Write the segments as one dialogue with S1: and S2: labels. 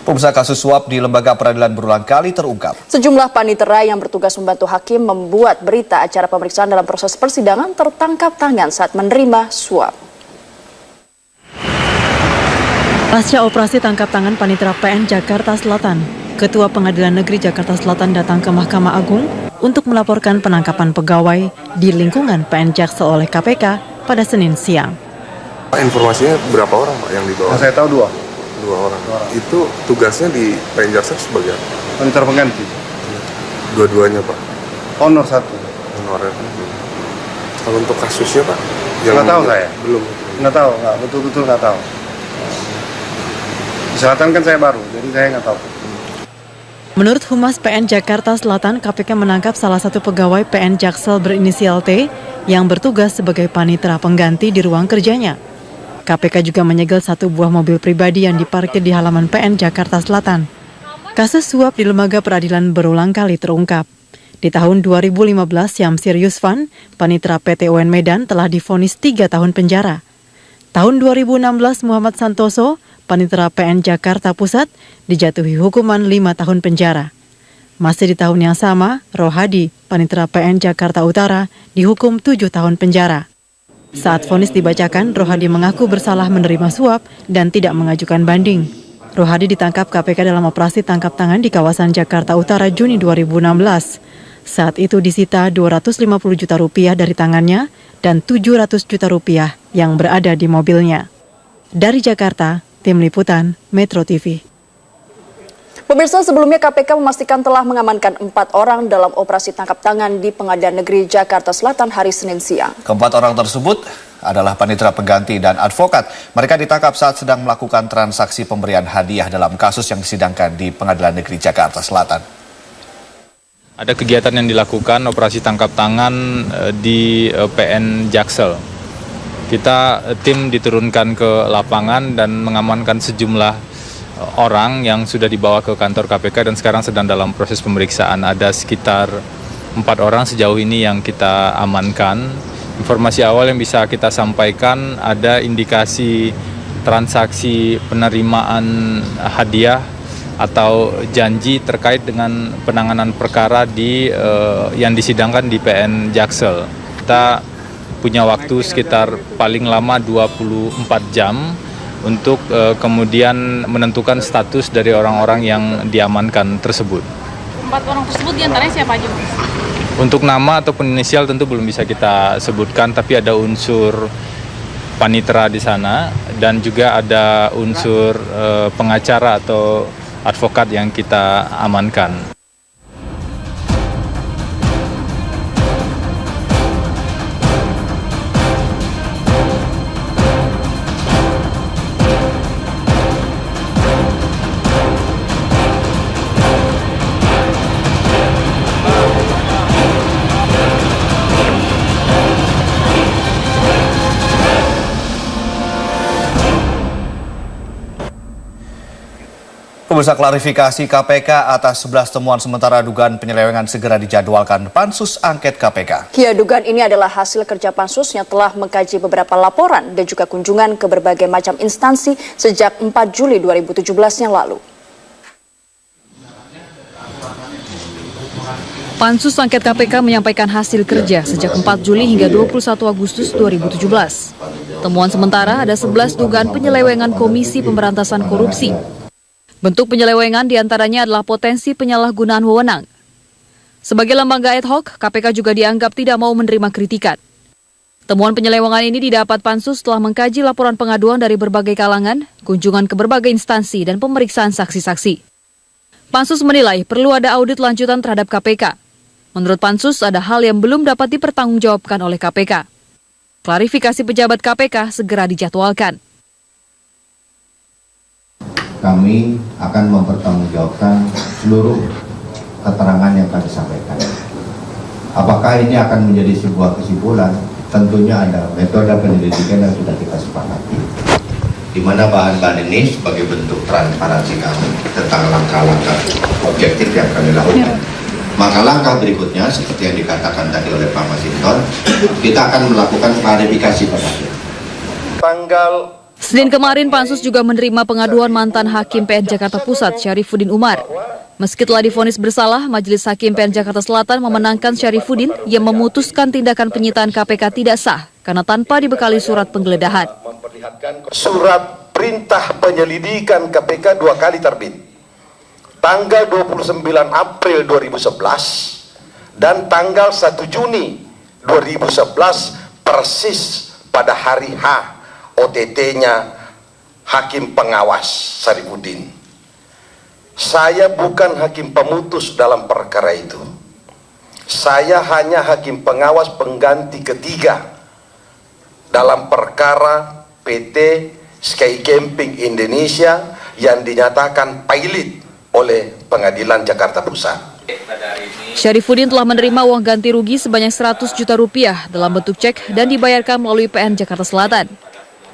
S1: Pemirsa, kasus suap di lembaga peradilan berulang kali terungkap.
S2: Sejumlah panitera yang bertugas membantu hakim membuat berita acara pemeriksaan dalam proses persidangan tertangkap tangan saat menerima suap.
S3: Pasca operasi tangkap tangan panitera PN Jakarta Selatan, Ketua Pengadilan Negeri Jakarta Selatan datang ke Mahkamah Agung untuk melaporkan penangkapan pegawai di lingkungan PN Jaksel oleh KPK pada Senin siang.
S4: Informasinya berapa orang Pak yang dibawa?
S5: Saya tahu dua orang.
S4: Itu tugasnya di PN Jaksel sebagai apa?
S5: Panitera pengganti.
S4: Dua-duanya Pak?
S5: Honor satu.
S4: Honorer. Kalau untuk kasusnya Pak?
S5: Nggak tahu saya.
S4: Belum.
S5: Nggak tahu, betul-betul nggak tahu. Di selatan kan saya baru, jadi saya nggak tahu.
S3: Menurut Humas PN Jakarta Selatan, KPK menangkap salah satu pegawai PN Jaksel berinisial T yang bertugas sebagai panitera pengganti di ruang kerjanya. KPK juga menyegel satu buah mobil pribadi yang diparkir di halaman PN Jakarta Selatan. Kasus suap di lembaga peradilan berulang kali terungkap. Di tahun 2015, Syamsir Yusvan, panitera PT UN Medan, telah divonis 3 tahun penjara. Tahun 2016, Muhammad Santoso, panitera PN Jakarta Pusat, dijatuhi hukuman 5 tahun penjara. Masih di tahun yang sama, Rohadi, panitera PN Jakarta Utara, dihukum 7 tahun penjara. Saat vonis dibacakan, Rohadi mengaku bersalah menerima suap dan tidak mengajukan banding. Rohadi ditangkap KPK dalam operasi tangkap tangan di kawasan Jakarta Utara Juni 2016. Saat itu disita 250 juta rupiah dari tangannya dan 700 juta rupiah yang berada di mobilnya. Dari Jakarta, Tim Liputan Metro TV.
S2: Pemirsa, sebelumnya KPK memastikan telah mengamankan 4 orang dalam operasi tangkap tangan di Pengadilan Negeri Jakarta Selatan hari Senin siang.
S1: Keempat orang tersebut adalah panitera pengganti dan advokat. Mereka ditangkap saat sedang melakukan transaksi pemberian hadiah dalam kasus yang disidangkan di Pengadilan Negeri Jakarta Selatan.
S6: Ada kegiatan yang dilakukan operasi tangkap tangan di PN Jaksel. Tim diturunkan ke lapangan dan mengamankan sejumlah orang yang sudah dibawa ke kantor KPK dan sekarang sedang dalam proses pemeriksaan. Ada sekitar 4 orang sejauh ini yang kita amankan. Informasi awal yang bisa kita sampaikan, ada indikasi transaksi penerimaan hadiah atau janji terkait dengan penanganan perkara yang disidangkan di PN Jaksel. Kita punya waktu sekitar paling lama 24 jam untuk kemudian menentukan status dari orang-orang yang diamankan tersebut.
S7: 4 orang tersebut diantaranya siapa aja?
S6: Untuk nama ataupun inisial tentu belum bisa kita sebutkan, tapi ada unsur panitera di sana dan juga ada unsur pengacara atau advokat yang kita amankan.
S1: Pemirsa, klarifikasi KPK atas 11 temuan sementara dugaan penyelewengan segera dijadwalkan Pansus Angket KPK.
S2: Ya, dugaan ini adalah hasil kerja Pansus yang telah mengkaji beberapa laporan dan juga kunjungan ke berbagai macam instansi sejak 4 Juli 2017 yang lalu.
S7: Pansus Angket KPK menyampaikan hasil kerja sejak 4 Juli hingga 21 Agustus 2017. Temuan sementara ada 11 dugaan penyelewengan Komisi Pemberantasan Korupsi. Bentuk penyelewengan diantaranya adalah potensi penyalahgunaan wewenang. Sebagai lembaga ad hoc, KPK juga dianggap tidak mau menerima kritikan. Temuan penyelewengan ini didapat Pansus setelah mengkaji laporan pengaduan dari berbagai kalangan, kunjungan ke berbagai instansi, dan pemeriksaan saksi-saksi. Pansus menilai perlu ada audit lanjutan terhadap KPK. Menurut Pansus, ada hal yang belum dapat dipertanggungjawabkan oleh KPK. Klarifikasi pejabat KPK segera dijadwalkan.
S8: Kami akan mempertanggungjawabkan seluruh keterangan yang kami sampaikan. Apakah ini akan menjadi sebuah kesimpulan? Tentunya ada metode penyelidikan yang sudah kita sepakati, di mana bahan-bahan ini sebagai bentuk transparansi kami tentang langkah-langkah objektif yang kami lakukan. Maka langkah berikutnya, seperti yang dikatakan tadi oleh Pak Masinton, kita akan melakukan klarifikasi pada
S5: Tanggal
S7: Senin kemarin, Pansus juga menerima pengaduan mantan Hakim PN Jakarta Pusat, Syarifuddin Umar. Meski telah divonis bersalah, Majelis Hakim PN Jakarta Selatan memenangkan Syarifuddin yang memutuskan tindakan penyitaan KPK tidak sah karena tanpa dibekali surat penggeledahan.
S9: Surat perintah penyelidikan KPK 2 kali terbit. Tanggal 29 April 2011 dan tanggal 1 Juni 2011 persis pada hari H OTT-nya Hakim Pengawas Syarifuddin. Saya bukan hakim pemutus dalam perkara itu. Saya hanya hakim pengawas pengganti ketiga dalam perkara PT Sky Camping Indonesia yang dinyatakan pailit oleh Pengadilan Jakarta Pusat.
S7: Syarifuddin telah menerima uang ganti rugi sebanyak 100 juta rupiah dalam bentuk cek dan dibayarkan melalui PN Jakarta Selatan.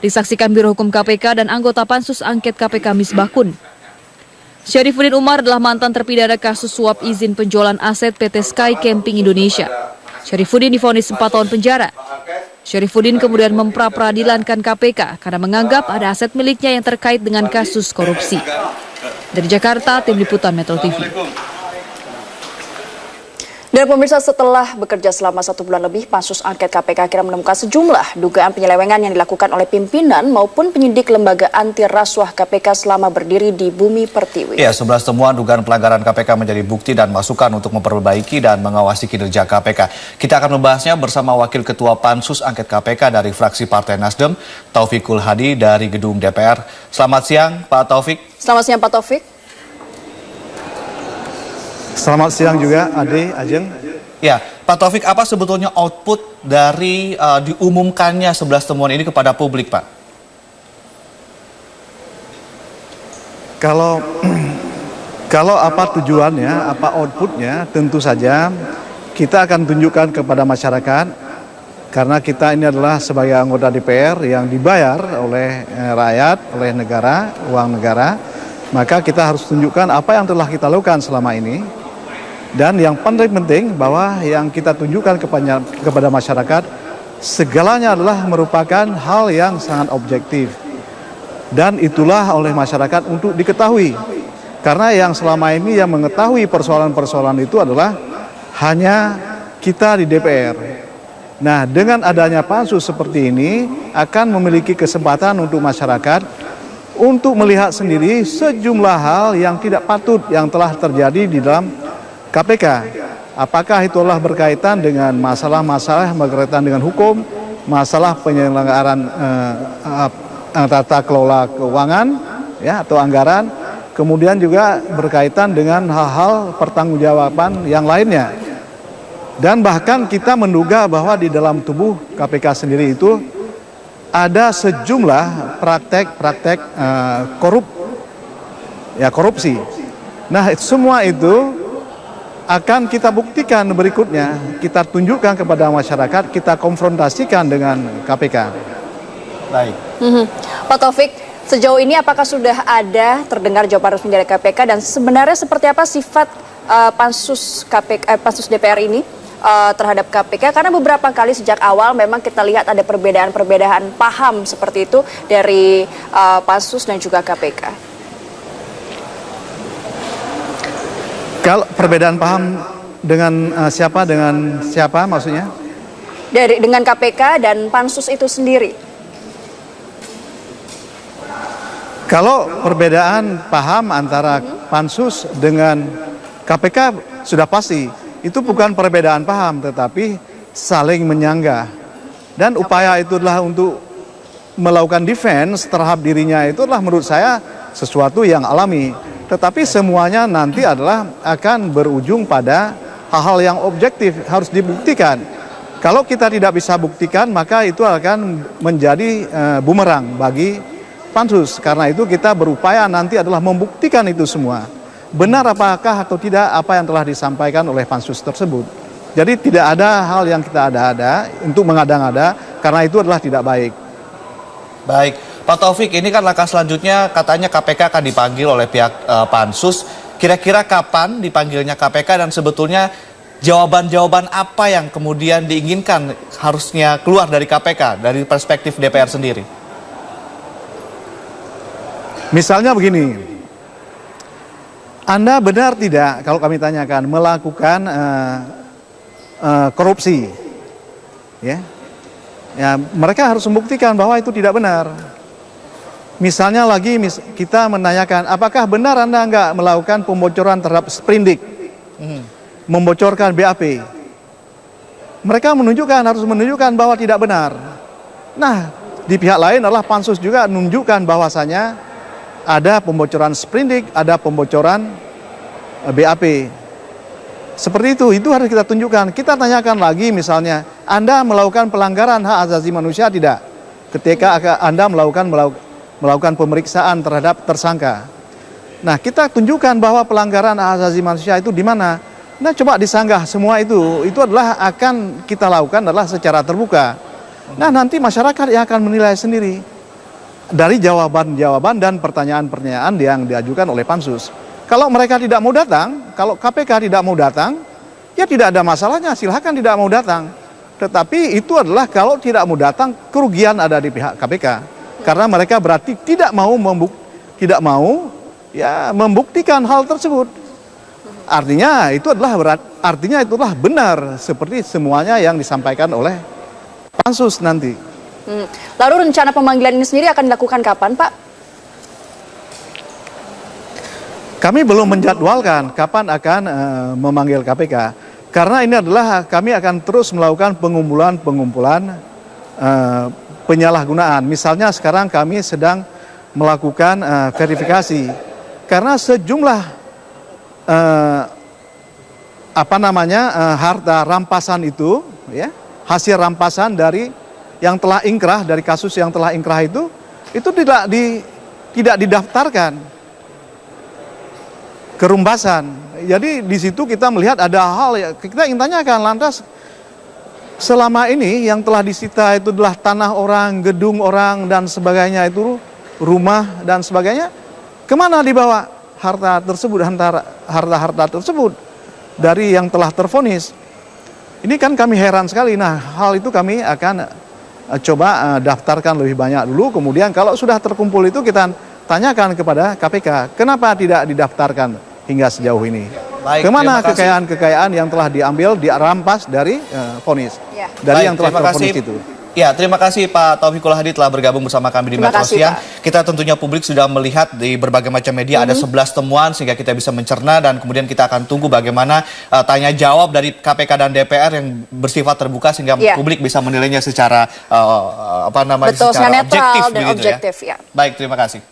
S7: Disaksikan Biro Hukum KPK dan anggota Pansus Angket KPK Misbahkun. Syarifuddin Umar adalah mantan terpidana kasus suap izin penjualan aset PT Sky Camping Indonesia. Syarifuddin divonis 4 tahun penjara. Syarifuddin kemudian mempra-peradilankan KPK karena menganggap ada aset miliknya yang terkait dengan kasus korupsi. Dari Jakarta, Tim Liputan Metro TV.
S2: Dan pemirsa, setelah bekerja selama 1 bulan lebih, Pansus Angket KPK akhirnya menemukan sejumlah dugaan penyelewengan yang dilakukan oleh pimpinan maupun penyidik lembaga anti rasuah KPK selama berdiri di Bumi Pertiwi.
S1: Ya, 11 temuan dugaan pelanggaran KPK menjadi bukti dan masukan untuk memperbaiki dan mengawasi kinerja KPK. Kita akan membahasnya bersama Wakil Ketua Pansus Angket KPK dari fraksi Partai Nasdem, Taufikul Hadi dari Gedung DPR. Selamat siang, Pak Taufik.
S2: Selamat siang, Pak Taufik.
S5: Selamat siang juga, Ade, Ajeng.
S1: Ya, Pak Taufik, apa sebetulnya output dari diumumkannya 11 temuan ini kepada publik, Pak?
S5: Kalau apa tujuannya, apa outputnya, tentu saja kita akan tunjukkan kepada masyarakat, karena kita ini adalah sebagai anggota DPR yang dibayar oleh rakyat, oleh negara, uang negara, maka kita harus tunjukkan apa yang telah kita lakukan selama ini. Dan yang paling penting bahwa yang kita tunjukkan kepada masyarakat, segalanya adalah merupakan hal yang sangat objektif. Dan itulah oleh masyarakat untuk diketahui. Karena yang selama ini yang mengetahui persoalan-persoalan itu adalah hanya kita di DPR. Nah, dengan adanya pansus seperti ini akan memiliki kesempatan untuk masyarakat untuk melihat sendiri sejumlah hal yang tidak patut yang telah terjadi di dalam KPK. Apakah itulah berkaitan dengan masalah-masalah berkaitan dengan hukum, masalah penyelenggaraan tata kelola keuangan, ya, atau anggaran, kemudian juga berkaitan dengan hal-hal pertanggungjawaban yang lainnya. Dan bahkan kita menduga bahwa di dalam tubuh KPK sendiri itu ada sejumlah praktek-praktek korupsi. Nah, semua itu akan kita buktikan berikutnya, kita tunjukkan kepada masyarakat, kita konfrontasikan dengan KPK.
S1: Baik.
S2: Pak Taufik, sejauh ini apakah sudah ada terdengar jawaban resmi dari KPK dan sebenarnya seperti apa sifat pansus DPR ini terhadap KPK? Karena beberapa kali sejak awal memang kita lihat ada perbedaan paham seperti itu dari pansus dan juga KPK.
S5: Kalau perbedaan paham dengan siapa maksudnya?
S2: Dengan KPK dan pansus itu sendiri.
S5: Kalau perbedaan paham antara pansus dengan KPK sudah pasti. Itu bukan perbedaan paham, tetapi saling menyanggah. Dan upaya itu adalah untuk melakukan defense terhadap dirinya, itu adalah menurut saya sesuatu yang alami. Tetapi semuanya nanti adalah akan berujung pada hal-hal yang objektif, harus dibuktikan. Kalau kita tidak bisa buktikan, maka itu akan menjadi bumerang bagi pansus. Karena itu kita berupaya nanti adalah membuktikan itu semua. Benar apakah atau tidak apa yang telah disampaikan oleh pansus tersebut. Jadi tidak ada hal yang kita ada-ada untuk mengada-ngada, karena itu adalah tidak baik.
S1: Baik, Pak Taufik, ini kan langkah selanjutnya katanya KPK akan dipanggil oleh pihak pansus. Kira-kira kapan dipanggilnya KPK dan sebetulnya jawaban-jawaban apa yang kemudian diinginkan harusnya keluar dari KPK dari perspektif DPR sendiri?
S5: Misalnya begini, Anda benar tidak kalau kami tanyakan melakukan korupsi? Ya, mereka harus membuktikan bahwa itu tidak benar. Misalnya lagi kita menanyakan, apakah benar Anda nggak melakukan pembocoran terhadap Sprindik, membocorkan BAP? Mereka harus menunjukkan bahwa tidak benar. Nah, di pihak lain adalah Pansus juga menunjukkan bahwasanya ada pembocoran Sprindik, ada pembocoran BAP. Seperti itu harus kita tunjukkan. Kita tanyakan lagi misalnya, Anda melakukan pelanggaran hak asasi manusia tidak? Ketika Anda melakukan pemeriksaan terhadap tersangka. Nah, kita tunjukkan bahwa pelanggaran hak asasi manusia itu di mana. Nah, coba disanggah semua itu adalah akan kita lakukan adalah secara terbuka. Nah, nanti masyarakat yang akan menilai sendiri dari jawaban-jawaban dan pertanyaan-pertanyaan yang diajukan oleh Pansus. Kalau mereka tidak mau datang, kalau KPK tidak mau datang, ya tidak ada masalahnya, silakan tidak mau datang. Tetapi itu adalah kalau tidak mau datang, kerugian ada di pihak KPK. Karena mereka berarti tidak mau membuktikan hal tersebut. Artinya itu adalah benar seperti semuanya yang disampaikan oleh Pansus nanti.
S2: Lalu rencana pemanggilan ini sendiri akan dilakukan kapan, Pak?
S5: Kami belum menjadwalkan kapan akan memanggil KPK. Karena ini adalah kami akan terus melakukan pengumpulan penyalahgunaan. Misalnya sekarang kami sedang melakukan verifikasi. Karena sejumlah harta rampasan itu, ya, hasil rampasan dari yang telah ingkrah, dari kasus yang telah ingkrah itu tidak didaftarkan kerumbasan. Jadi di situ kita melihat ada hal yang kita ingin tanyakan, lantas selama ini yang telah disita itu adalah tanah orang, gedung orang dan sebagainya, itu rumah dan sebagainya, kemana dibawa harta tersebut, harta tersebut dari yang telah tervonis? Ini kan kami heran sekali. Nah, hal itu kami akan coba daftarkan lebih banyak dulu, kemudian kalau sudah terkumpul itu kita tanyakan kepada KPK, kenapa tidak didaftarkan hingga sejauh ini?
S1: Baik,
S5: kemana kekayaan-kekayaan yang telah diambil, dirampas dari vonis, dari yang telah tervonis itu?
S1: Ya, terima kasih Pak Taufikul Hadi telah bergabung bersama kami di Metro Siang. Kita tentunya publik sudah melihat di berbagai macam media ada 11 temuan sehingga kita bisa mencerna, dan kemudian kita akan tunggu bagaimana tanya jawab dari KPK dan DPR yang bersifat terbuka sehingga publik bisa menilainya secara
S2: Betul,
S1: secara
S2: netral
S1: objektif
S2: dan
S1: begitu
S2: objektif,
S1: ya. Baik, terima kasih.